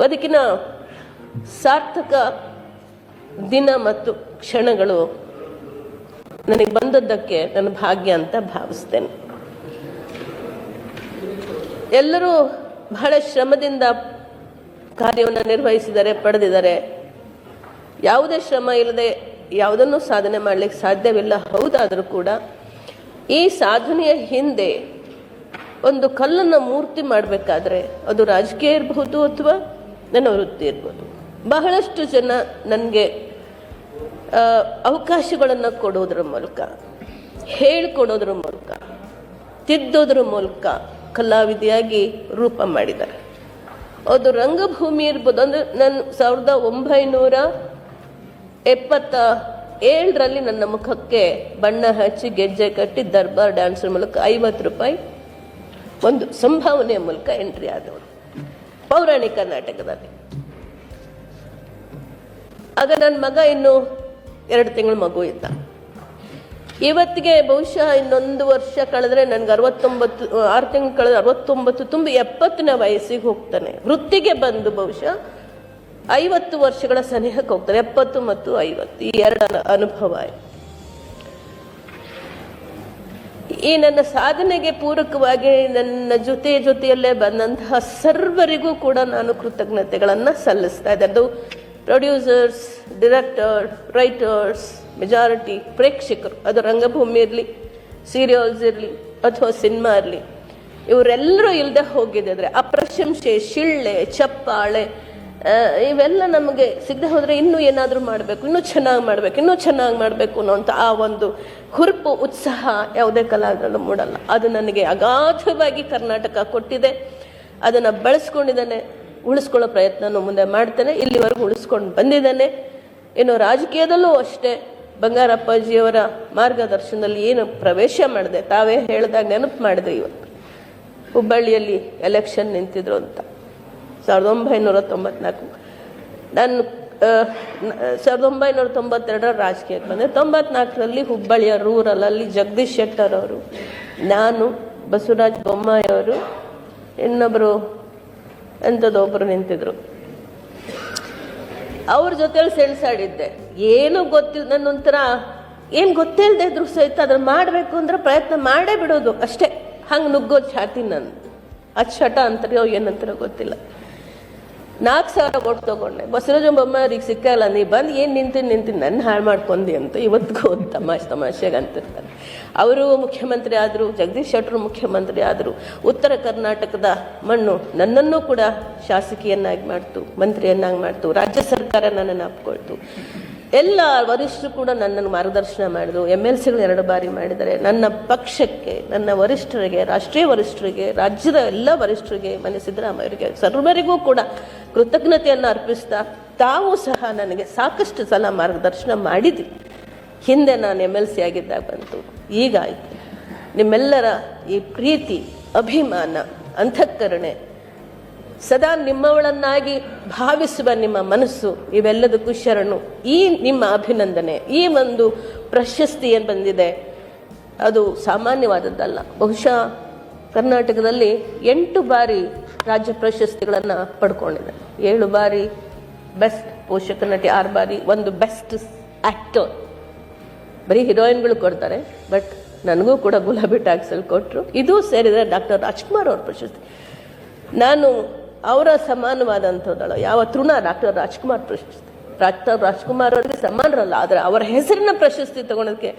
ಬದುಕಿನ ಸಾರ್ಥಕ ದಿನ ಮತ್ತು ಕ್ಷಣಗಳು ನನಗೆ ಬಂದದ್ದಕ್ಕೆ ನನ್ನ ಭಾಗ್ಯ ಅಂತ ಭಾವಿಸ್ತೇನೆ. ಎಲ್ಲರೂ ಬಹಳ ಶ್ರಮದಿಂದ ಕಾರ್ಯವನ್ನು ನಿರ್ವಹಿಸಿದ್ದಾರೆ, ಪಡೆದಿದ್ದಾರೆ. ಯಾವುದೇ ಶ್ರಮ ಇಲ್ಲದೆ ಯಾವುದನ್ನು ಸಾಧನೆ ಮಾಡಲಿಕ್ಕೆ ಸಾಧ್ಯವಿಲ್ಲ. ಹೌದಾದರೂ ಕೂಡ ಈ ಸಾಧನೆಯ ಹಿಂದೆ ಒಂದು ಕಲ್ಲನ್ನು ಮೂರ್ತಿ ಮಾಡಬೇಕಾದ್ರೆ ಅದು ರಾಜಕೀಯ ಇರಬಹುದು ಅಥವಾ ನನ್ನ ವೃತ್ತಿ ಇರ್ಬೋದು. ಬಹಳಷ್ಟು ಜನ ನನಗೆ ಅವಕಾಶಗಳನ್ನು ಕೊಡೋದ್ರ ಮೂಲಕ, ಹೇಳಿಕೊಡೋದ್ರ ಮೂಲಕ, ತಿದ್ದೋದ್ರ ಮೂಲಕ ಕಲಾವಿದೆಯಾಗಿ ರೂಪ ಮಾಡಿದ್ದಾರೆ. ಅದು ರಂಗಭೂಮಿ ಇರ್ಬೋದು. ಅಂದರೆ ನಾನು 1977ರಲ್ಲಿ ನನ್ನ ಮುಖಕ್ಕೆ ಬಣ್ಣ ಹಚ್ಚಿ ಗೆಜ್ಜೆ ಕಟ್ಟಿ ದರ್ಬಾರ್ ಡ್ಯಾನ್ಸರ್ ಮೂಲಕ 50 ರೂಪಾಯಿ ಒಂದು ಸಂಭಾವನೆಯ ಮೂಲಕ ಎಂಟ್ರಿ ಆದವರು ಪೌರಾಣಿಕ ನಾಟಕದಲ್ಲಿ. ಆಗ ನನ್ನ ಮಗ ಇನ್ನು 2 ತಿಂಗಳ ಮಗು ಇದ್ದ. ಇವತ್ತಿಗೆ ಬಹುಶಃ ಇನ್ನೊಂದು ವರ್ಷ ಕಳೆದ್ರೆ ನನಗೆ 69, 6 ತಿಂಗಳು ಕಳೆದ್ರೆ 69 ತುಂಬಿ 70ನೇ ವಯಸ್ಸಿಗೆ ಹೋಗ್ತಾನೆ. ವೃತ್ತಿಗೆ ಬಂದು ಬಹುಶಃ 50 ವರ್ಷಗಳ ಸನಿಹಕ್ಕೆ ಹೋಗ್ತಾನೆ. 70 ಮತ್ತು 50 ಈ 2 ಅನುಭವ. ಈ ನನ್ನ ಸಾಧನೆಗೆ ಪೂರಕವಾಗಿ ನನ್ನ ಜೊತೆಯಲ್ಲೇ ಬಂದಂತಹ ಸರ್ವರಿಗೂ ಕೂಡ ನಾನು ಕೃತಜ್ಞತೆಗಳನ್ನು ಸಲ್ಲಿಸ್ತಾ ಇದ್ದೆ. ಅದು ಪ್ರೊಡ್ಯೂಸರ್ಸ್, ಡೈರೆಕ್ಟರ್, ರೈಟರ್ಸ್, ಮೆಜಾರಿಟಿ ಪ್ರೇಕ್ಷಕರು, ಅದು ರಂಗಭೂಮಿ ಇರಲಿ, ಸೀರಿಯಲ್ಸ್ ಇರಲಿ ಅಥವಾ ಸಿನಿಮಾ ಇರಲಿ, ಇವರೆಲ್ಲರೂ ಇಲ್ಲದೆ ಹೋಗಿದ್ದರೆ ಆ ಪ್ರಶಂಸೆ, ಶಿಳ್ಳೆ, ಚಪ್ಪಾಳೆ ಇವೆಲ್ಲ ನಮಗೆ ಸಿಗದೆ ಹೋದರೆ ಇನ್ನೂ ಏನಾದರೂ ಮಾಡಬೇಕು, ಇನ್ನೂ ಚೆನ್ನಾಗಿ ಮಾಡಬೇಕು ಅನ್ನೋಂಥ ಆ ಒಂದು ಹುರುಪು, ಉತ್ಸಾಹ ಯಾವುದೇ ಕಲಾವಿದರಲ್ಲೂ ಮೂಡಲ್ಲ. ಅದು ನನಗೆ ಅಗಾಧವಾಗಿ ಕರ್ನಾಟಕ ಕೊಟ್ಟಿದೆ. ಅದನ್ನು ಬಳಸ್ಕೊಂಡಿದ್ದಾನೆ, ಉಳಿಸ್ಕೊಳ್ಳೋ ಪ್ರಯತ್ನನೂ ಮುಂದೆ ಮಾಡ್ತೇನೆ. ಇಲ್ಲಿವರೆಗೂ ಉಳಿಸ್ಕೊಂಡು ಬಂದಿದ್ದಾನೆ. ಇನ್ನು ರಾಜಕೀಯದಲ್ಲೂ ಅಷ್ಟೇ ಬಂಗಾರಪ್ಪಾಜಿಯವರ ಮಾರ್ಗದರ್ಶನದಲ್ಲಿ ಏನು ಪ್ರವೇಶ ಮಾಡಿದೆ, ತಾವೇ ಹೇಳಿದಾಗ ನೆನಪು ಮಾಡಿದೆ. ಇವತ್ತು ಹುಬ್ಬಳ್ಳಿಯಲ್ಲಿ ಎಲೆಕ್ಷನ್ ನಿಂತಿದ್ರು ಅಂತ 1994. ನಾನು 1992 ರಾಜಕೀಯಕ್ಕೆ ಬಂದೆ. 94ರಲ್ಲಿ ಹುಬ್ಬಳ್ಳಿಯ ರೂರಲಲ್ಲಿ ಜಗದೀಶ್ ಶೆಟ್ಟರ್ ಅವರು, ನಾನು, ಬಸವರಾಜ ಬೊಮ್ಮಾಯಿ ಅವರು, ಇನ್ನೊಬ್ಬರು ಎಂಥದೊಬ್ಬರು ನಿಂತಿದ್ರು. ಅವ್ರ ಜೊತೆಲಿ ಸೆಣಸಾಡಿದ್ದೆ. ಏನು ಗೊತ್ತಿಲ್ಲ, ನನ್ನೊಂಥರ ಏನು ಗೊತ್ತಿಲ್ಲದೆ ಇದ್ರು ಸಹಿತ ಅದನ್ನು ಮಾಡಬೇಕು ಅಂದ್ರೆ ಪ್ರಯತ್ನ ಮಾಡೇ ಬಿಡೋದು ಅಷ್ಟೇ. ಹಂಗೆ ನುಗ್ಗೋದು ಛಾತಿ ನನ್ನ. ಅಚ್ಚಟ ಅಂತಾರೋ ಏನಂತಾರೋ ಗೊತ್ತಿಲ್ಲ. 4,000 ಓಟ್ ತಗೊಂಡೆ. ಬಸವರಾಜ ಬೊಮ್ಮಾಯಿಗೆ ಸಿಕ್ಕಲ್ಲ, ನೀ ಬಂದು ಏನು ನಿಂತೀನಿ ನನ್ನ ಹಾಳು ಮಾಡ್ಕೊಂಡಿ ಅಂತ ಇವತ್ತಿಗೂ ತಮಾಷೆಗೆ ಅಂತಿರ್ತಾರೆ. ಅವರು ಮುಖ್ಯಮಂತ್ರಿ ಆದರು, ಜಗದೀಶ್ ಶೆಟ್ಟರು ಮುಖ್ಯಮಂತ್ರಿ ಆದರು. ಉತ್ತರ ಕರ್ನಾಟಕದ ಮಣ್ಣು ನನ್ನನ್ನು ಕೂಡ ಶಾಸಕಿಯನ್ನಾಗಿ ಮಾಡ್ತು, ಮಂತ್ರಿಯನ್ನಾಗಿ ಮಾಡ್ತು. ರಾಜ್ಯ ಸರ್ಕಾರ ನನ್ನನ್ನು ಅಪ್ಕೊಳ್ತು. ಎಲ್ಲ ವರಿಷ್ಠರು ಕೂಡ ನನ್ನನ್ನು ಮಾರ್ಗದರ್ಶನ ಮಾಡಿದ್ರು. MLCಗಳು 2 ಬಾರಿ ಮಾಡಿದ್ದಾರೆ. ನನ್ನ ಪಕ್ಷಕ್ಕೆ, ನನ್ನ ವರಿಷ್ಠರಿಗೆ, ರಾಷ್ಟ್ರೀಯ ವರಿಷ್ಠರಿಗೆ, ರಾಜ್ಯದ ಎಲ್ಲ ವರಿಷ್ಠರಿಗೆ, ಮನೆ ಸಿದ್ದರಾಮಯ್ಯರಿಗೆ, ಸರ್ವರಿಗೂ ಕೂಡ ಕೃತಜ್ಞತೆಯನ್ನು ಅರ್ಪಿಸ್ತಾ, ತಾವು ಸಹ ನನಗೆ ಸಾಕಷ್ಟು ಸಲ ಮಾರ್ಗದರ್ಶನ ಮಾಡಿದ್ರಿ. ಹಿಂದೆ ನಾನು MLC ಆಗಿದ್ದಾಗ ಬಂತು, ಈಗ ಆಯಿತು. ನಿಮ್ಮೆಲ್ಲರ ಈ ಪ್ರೀತಿ, ಅಭಿಮಾನ, ಅಂತಃಕರಣೆ, ಸದಾ ನಿಮ್ಮವಳನ್ನಾಗಿ ಭಾವಿಸುವ ನಿಮ್ಮ ಮನಸ್ಸು, ಇವೆಲ್ಲದಕ್ಕೂ ಶರಣು. ಈ ನಿಮ್ಮ ಅಭಿನಂದನೆ, ಈ ಒಂದು ಪ್ರಶಸ್ತಿ ಏನು ಬಂದಿದೆ ಅದು ಸಾಮಾನ್ಯವಾದದ್ದಲ್ಲ. ಬಹುಶಃ ಕರ್ನಾಟಕದಲ್ಲಿ 8 ಬಾರಿ ರಾಜ್ಯ ಪ್ರಶಸ್ತಿಗಳನ್ನು ಪಡ್ಕೊಂಡಿದೆ. 7 ಬಾರಿ ಬೆಸ್ಟ್ ಪೋಷಕ ನಟಿ, 6 ಬಾರಿ ಒಂದು ಬೆಸ್ಟ್ ಆಕ್ಟರ್. ಬರೀ ಹೀರೋಯಿನ್ಗಳು ಕೊಡ್ತಾರೆ, ಬಟ್ ನನಗೂ ಕೂಡ ಗುಲಾಬಿ ಟ್ಯಾಕ್ಸಲ್ಲಿ ಕೊಟ್ಟರು. ಇದು ಸೇರಿದರೆ ಡಾಕ್ಟರ್ ರಾಜ್ಕುಮಾರ್ ಅವ್ರ ಪ್ರಶಸ್ತಿ. ನಾನು ಅವರ ಸಮಾನವಾದಂಥದ್ದಳು ಯಾವ ತೃಣ ಡಾಕ್ಟರ್ ರಾಜ್ಕುಮಾರ್ ಪ್ರಶಸ್ತಿ. ಡಾಕ್ಟರ್ ರಾಜ್ಕುಮಾರ್ ಅವರಿಗೆ ಸಮಾನರಲ್ಲ, ಆದರೆ ಅವರ ಹೆಸರಿನ ಪ್ರಶಸ್ತಿ ತಗೊಳೋದಕ್ಕೆ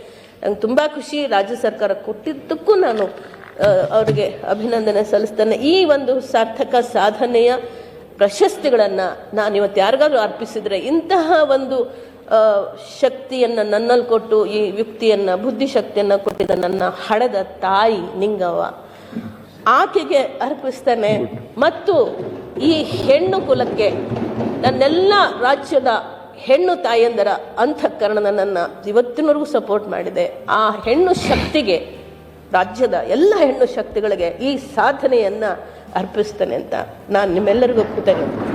ನಂಗೆ ತುಂಬ ಖುಷಿ. ರಾಜ್ಯ ಸರ್ಕಾರ ಕೊಟ್ಟಿದ್ದಕ್ಕೂ ನಾನು ಅವರಿಗೆ ಅಭಿನಂದನೆ ಸಲ್ಲಿಸ್ತೇನೆ. ಈ ಒಂದು ಸಾರ್ಥಕ ಸಾಧನೆಯ ಪ್ರಶಸ್ತಿಗಳನ್ನು ನಾನು ಇವತ್ತು ಯಾರಿಗಾದ್ರೂ ಅರ್ಪಿಸಿದರೆ, ಇಂತಹ ಒಂದು ಶಕ್ತಿಯನ್ನು ನನ್ನಲ್ಲಿ ಕೊಟ್ಟು, ಈ ಯುಕ್ತಿಯನ್ನು, ಬುದ್ಧಿಶಕ್ತಿಯನ್ನು ಕೊಟ್ಟಿದ್ದ ನನ್ನ ಹಡೆದ ತಾಯಿ ನಿಂಗವ್ವ, ಆಕೆಗೆ ಅರ್ಪಿಸ್ತೇನೆ. ಮತ್ತು ಈ ಹೆಣ್ಣು ಕುಲಕ್ಕೆ, ನನ್ನೆಲ್ಲ ರಾಜ್ಯದ ಹೆಣ್ಣು ತಾಯಂದರ ಅಂತಃಕರಣ ನನ್ನನ್ನು ಇವತ್ತಿನವರೆಗೂ ಸಪೋರ್ಟ್ ಮಾಡಿದೆ. ಆ ಹೆಣ್ಣು ಶಕ್ತಿಗೆ, ರಾಜ್ಯದ ಎಲ್ಲ ಹೆಣ್ಣು ಶಕ್ತಿಗಳಿಗೆ ಈ ಸಾಧನೆಯನ್ನು ಅರ್ಪಿಸ್ತೇನೆ ಅಂತ ನಾನು ನಿಮ್ಮೆಲ್ಲರಿಗೂ ಕೃತಜ್ಞತೆ.